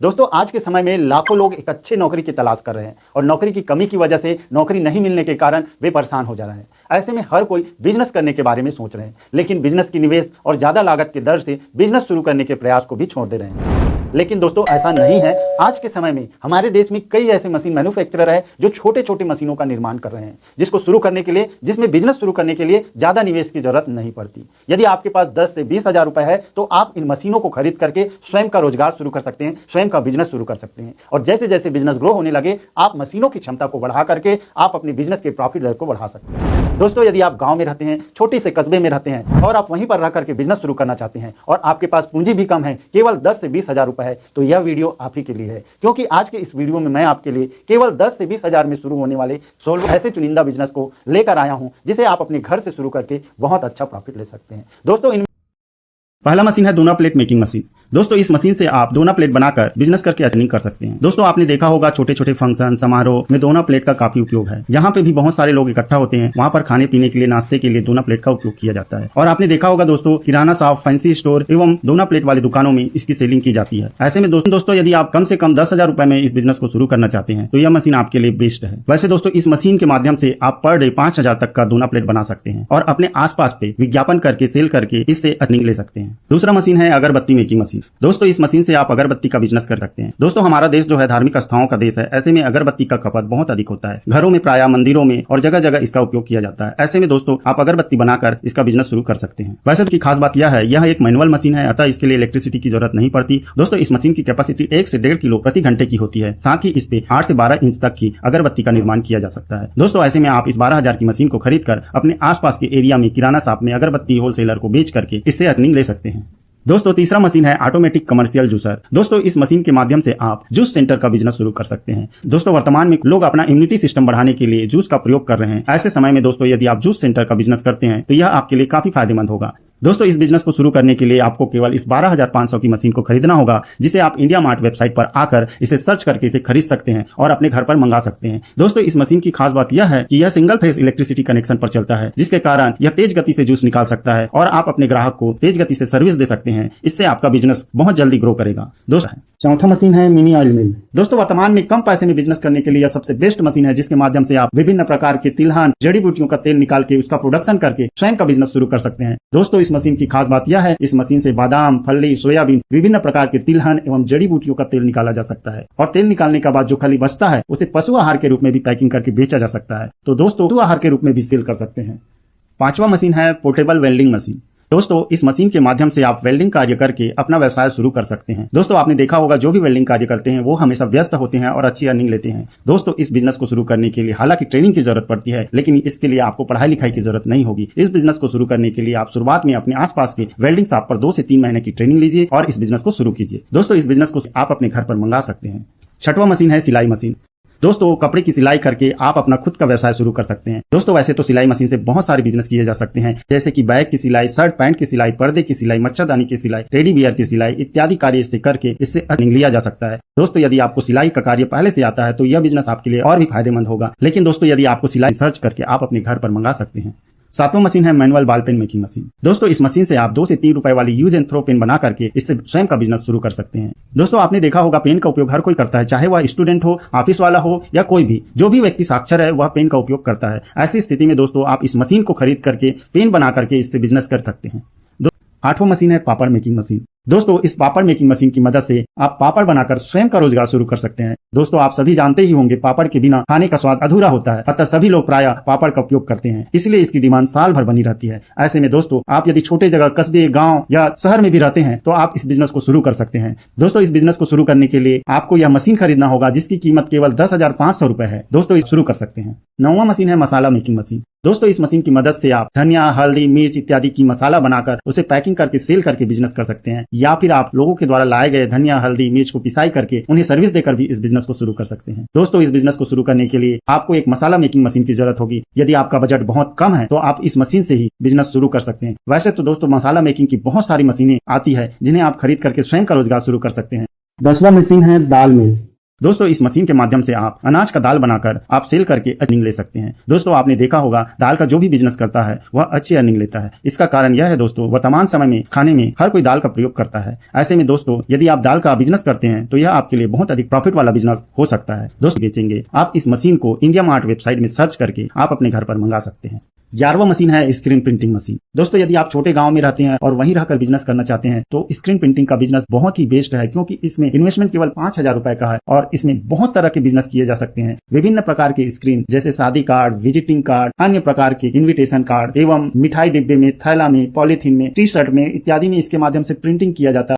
दोस्तों आज के समय में लाखों लोग एक अच्छे नौकरी की तलाश कर रहे हैं और नौकरी की कमी की वजह से नौकरी नहीं मिलने के कारण वे परेशान हो जा रहे हैं। ऐसे में हर कोई बिजनेस करने के बारे में सोच रहे हैं, लेकिन बिजनेस की निवेश और ज़्यादा लागत के दर से बिजनेस शुरू करने के प्रयास को भी छोड़ दे रहे हैं। लेकिन दोस्तों ऐसा नहीं है। आज के समय में हमारे देश में कई ऐसे मशीन मैन्युफैक्चरर है जो छोटे छोटे मशीनों का निर्माण कर रहे हैं, जिसको शुरू करने के लिए जिसमें बिजनेस शुरू करने के लिए ज़्यादा निवेश की जरूरत नहीं पड़ती। यदि आपके पास 10 से 20 हज़ार रुपए है तो आप इन मशीनों को खरीद करके स्वयं का रोजगार शुरू कर सकते हैं, स्वयं का बिजनेस शुरू कर सकते हैं। और जैसे जैसे बिजनेस ग्रो होने लगे आप मशीनों की क्षमता को बढ़ा करके आप अपने बिजनेस के प्रॉफिट दर को बढ़ा सकते हैं। दोस्तों यदि आप गांव में रहते हैं, छोटे से कस्बे में रहते हैं और आप वहीं पर रह करके बिजनेस शुरू करना चाहते हैं और आपके पास पूंजी भी कम है, केवल 10 से 20 हज़ार रुपए है, तो यह वीडियो आप ही के लिए है। क्योंकि आज के इस वीडियो में मैं आपके लिए केवल 10 से 20 हज़ार में शुरू होने वाले 16 ऐसे चुनिंदा बिजनेस को लेकर आया हूं जिसे आप अपने घर से शुरू करके बहुत अच्छा प्रॉफिट ले सकते हैं। दोस्तों पहला मशीन है दोना प्लेट मेकिंग मशीन। दोस्तों इस मशीन से आप दोना प्लेट बनाकर बिजनेस करके अर्निंग कर सकते हैं। दोस्तों आपने देखा होगा छोटे छोटे फंक्शन समारोह में दोना प्लेट का काफी उपयोग है। यहाँ पे भी बहुत सारे लोग इकट्ठा होते हैं, वहाँ पर खाने पीने के लिए नाश्ते के लिए दोना प्लेट का उपयोग किया जाता है। और आपने देखा होगा दोस्तों किराना शॉप, फैंसी स्टोर एवं दोना प्लेट वाली दुकानों में इसकी सेलिंग की जाती है। ऐसे में दोस्तों यदि आप कम से कम 10 हज़ार रुपए में इस बिजनेस को शुरू करना चाहते हैं तो यह मशीन आपके लिए बेस्ट है। वैसे दोस्तों इस मशीन के माध्यम से आप पर डे 5 हज़ार तक का दोना प्लेट बना सकते हैं और अपने आसपास पे विज्ञापन करके सेल करके इससे अर्निंग ले सकते हैं। दूसरा मशीन है अगरबत्ती मेकिंग मशीन। दोस्तों इस मशीन से आप अगरबत्ती का बिजनेस कर सकते हैं। दोस्तों हमारा देश जो है धार्मिक आस्थाओं का देश है, ऐसे में अगरबत्ती का खपत बहुत अधिक होता है। घरों में प्रायः, मंदिरों में और जगह जगह इसका उपयोग किया जाता है। ऐसे में दोस्तों आप अगरबत्ती बनाकर इसका बिजनेस शुरू कर सकते हैं। वैसे की खास बात यह है, यह एक मैनुअल मशीन है, अतः इसके लिए इलेक्ट्रिसिटी की जरूरत नहीं पड़ती। दोस्तों इस मशीन की कैपेसिटी 1 से 1.5 किलो प्रति घंटे की होती है। साथ ही इस पे 8 से 12 इंच तक की अगरबत्ती का निर्माण किया जा सकता है। दोस्तों ऐसे में आप इस 12 हज़ार की मशीन को खरीद कर अपने आसपास के एरिया में किराना शॉप में अगरबत्ती होलसेलर को बेच करके इससे अर्निंग ले सकते हैं। दोस्तों तीसरा मशीन है ऑटोमेटिक कमर्शियल जूसर। दोस्तों इस मशीन के माध्यम से आप जूस सेंटर का बिजनेस शुरू कर सकते हैं। दोस्तों वर्तमान में लोग अपना इम्यूनिटी सिस्टम बढ़ाने के लिए जूस का प्रयोग कर रहे हैं। ऐसे समय में दोस्तों यदि आप जूस सेंटर का बिजनेस करते हैं तो यह आपके लिए काफी फायदेमंद होगा। दोस्तों इस बिजनेस को शुरू करने के लिए आपको केवल इस 12,500 की मशीन को खरीदना होगा, जिसे आप इंडिया मार्ट वेबसाइट पर आकर इसे सर्च करके इसे खरीद सकते हैं और अपने घर पर मंगा सकते हैं। दोस्तों इस मशीन की खास बात यह है कि यह सिंगल फेज इलेक्ट्रिसिटी कनेक्शन पर चलता है, जिसके कारण यह तेज गति से जूस निकाल सकता है और आप अपने ग्राहक को तेज गति से सर्विस दे सकते हैं। इससे आपका बिजनेस बहुत जल्दी ग्रो करेगा। दोस्तों चौथा मशीन है मिनी ऑयल मिल। दोस्तों वर्तमान में कम पैसे में बिजनेस करने के लिए यह सबसे बेस्ट मशीन है, जिसके माध्यम से आप विभिन्न प्रकार के तिलहन, जड़ी बूटियों का तेल निकाल के उसका प्रोडक्शन करके स्वयं का बिजनेस शुरू कर सकते हैं। दोस्तों इस मशीन की खास बात यह है, इस मशीन से बादाम, फली, सोयाबीन, विभिन्न प्रकार के तिलहन एवं जड़ी बूटियों का तेल निकाला जा सकता है और तेल निकालने के बाद जो खली बचता है उसे पशु आहार के रूप में भी पैकिंग करके बेचा जा सकता है। तो दोस्तों पशु आहार के रूप में भी सेल कर सकते हैं। पांचवा मशीन है पोर्टेबल वेल्डिंग मशीन। दोस्तों इस मशीन के माध्यम से आप वेल्डिंग कार्य करके अपना व्यवसाय शुरू कर सकते हैं। दोस्तों आपने देखा होगा जो भी वेल्डिंग कार्य करते हैं वो हमेशा व्यस्त होते हैं और अच्छी अर्निंग लेते हैं। दोस्तों इस बिजनेस को शुरू करने के लिए हालांकि ट्रेनिंग की जरूरत पड़ती है, लेकिन इसके लिए आपको पढ़ाई लिखाई की जरूरत नहीं होगी। इस बिजनेस को शुरू करने के लिए आप शुरुआत में अपने आसपास के वेल्डिंग शॉप पर 2 से 3 महीने की ट्रेनिंग लीजिए और इस बिजनेस को शुरू कीजिए। दोस्तों इस बिजनेस को आप अपने घर पर मंगा सकते हैं। छठवां मशीन है सिलाई मशीन। दोस्तों कपड़े की सिलाई करके आप अपना खुद का व्यवसाय शुरू कर सकते हैं। दोस्तों वैसे तो सिलाई मशीन से बहुत सारे बिजनेस किए जा सकते हैं, जैसे कि बैग की सिलाई, शर्ट पैंट की सिलाई, पर्दे की सिलाई, मच्छरदानी की सिलाई, टेडी बियर की सिलाई इत्यादि कार्य इससे करके इससे अर्निंग लिया जा सकता है। दोस्तों यदि आपको सिलाई का कार्य पहले से आता है तो यह बिजनेस आपके लिए और भी फायदेमंद होगा। लेकिन दोस्तों यदि आपको सिलाई सर्च करके आप अपने घर पर मंगा सकते हैं। सातवां मशीन है manual ball pen making machine. दोस्तों इस मशीन से आप 2 से 3 रुपए वाली यूज एंड थ्रो पेन बना करके इससे स्वयं का बिजनेस शुरू कर सकते हैं। दोस्तों आपने देखा होगा पेन का उपयोग हर कोई करता है, चाहे वह स्टूडेंट हो, ऑफिस वाला हो या कोई भी, जो भी व्यक्ति साक्षर है वह पेन का उपयोग करता है। ऐसी स्थिति में दोस्तों आप इस मशीन को खरीद करके पेन बना करके इससे बिजनेस कर सकते हैं। आठवां मशीन है पापड़ मेकिंग मशीन। दोस्तों इस पापड़ मेकिंग मशीन की मदद से आप पापड़ बनाकर स्वयं का रोजगार शुरू कर सकते हैं। दोस्तों आप सभी जानते ही होंगे पापड़ के बिना खाने का स्वाद अधूरा होता है, अतः सभी लोग प्रायः पापड़ का उपयोग करते हैं, इसलिए इसकी डिमांड साल भर बनी रहती है। ऐसे में दोस्तों आप यदि छोटे जगह, कस्बे, गांव या शहर में भी रहते हैं तो आप इस बिजनेस को शुरू कर सकते हैं। दोस्तों इस बिजनेस को शुरू करने के लिए आपको यह मशीन खरीदना होगा, जिसकी कीमत केवल 10,500 रुपए है। दोस्तों इस शुरू कर सकते हैं। 9वां मशीन है मसाला मेकिंग मशीन। दोस्तों इस मशीन की मदद से आप धनिया, हल्दी, मिर्च इत्यादि की मसाला बनाकर उसे पैकिंग करके सेल करके बिजनेस कर सकते हैं, या फिर आप लोगों के द्वारा लाए गए धनिया, हल्दी, मिर्च को पिसाई करके उन्हें सर्विस देकर भी इस बिजनेस को शुरू कर सकते हैं। दोस्तों इस बिजनेस को शुरू करने के लिए आपको एक मसाला मेकिंग मशीन की जरूरत होगी। यदि आपका बजट बहुत कम है तो आप इस मशीन से ही बिजनेस शुरू कर सकते हैं। वैसे तो दोस्तों मसाला मेकिंग की बहुत सारी मशीनें आती है जिन्हें आप खरीद करके स्वयं का रोजगार शुरू कर सकते हैं। 10वां मशीन है दाल मिल। दोस्तों इस मशीन के माध्यम से आप अनाज का दाल बनाकर आप सेल करके अर्निंग ले सकते हैं। दोस्तों आपने देखा होगा दाल का जो भी बिजनेस करता है वह अच्छी अर्निंग लेता है। इसका कारण यह है दोस्तों, वर्तमान समय में खाने में हर कोई दाल का प्रयोग करता है। ऐसे में दोस्तों यदि आप दाल का बिजनेस करते हैं तो यह आपके लिए बहुत अधिक प्रॉफिट वाला बिजनेस हो सकता है। दोस्तों बेचेंगे आप इस मशीन को इंडिया मार्ट वेबसाइट में सर्च करके आप अपने घर पर मंगा सकते हैं। 11वां मशीन है स्क्रीन प्रिंटिंग मशीन। दोस्तों यदि आप छोटे गांव में रहते हैं और वहीं रहकर बिजनेस करना चाहते हैं तो स्क्रीन प्रिंटिंग का बिजनेस बहुत ही बेस्ट है, क्योंकि इसमें इन्वेस्टमेंट केवल 5,000 रुपए का है और इसमें बहुत तरह के बिजनेस किए जा सकते हैं। विभिन्न प्रकार के स्क्रीन जैसे शादी कार्ड, विजिटिंग कार्ड, अन्य प्रकार के इन्विटेशन कार्ड एवं मिठाई डिब्बे में, थैला में, पॉलीथीन में, टी शर्ट में इत्यादि में इसके माध्यम से प्रिंटिंग किया जाता है।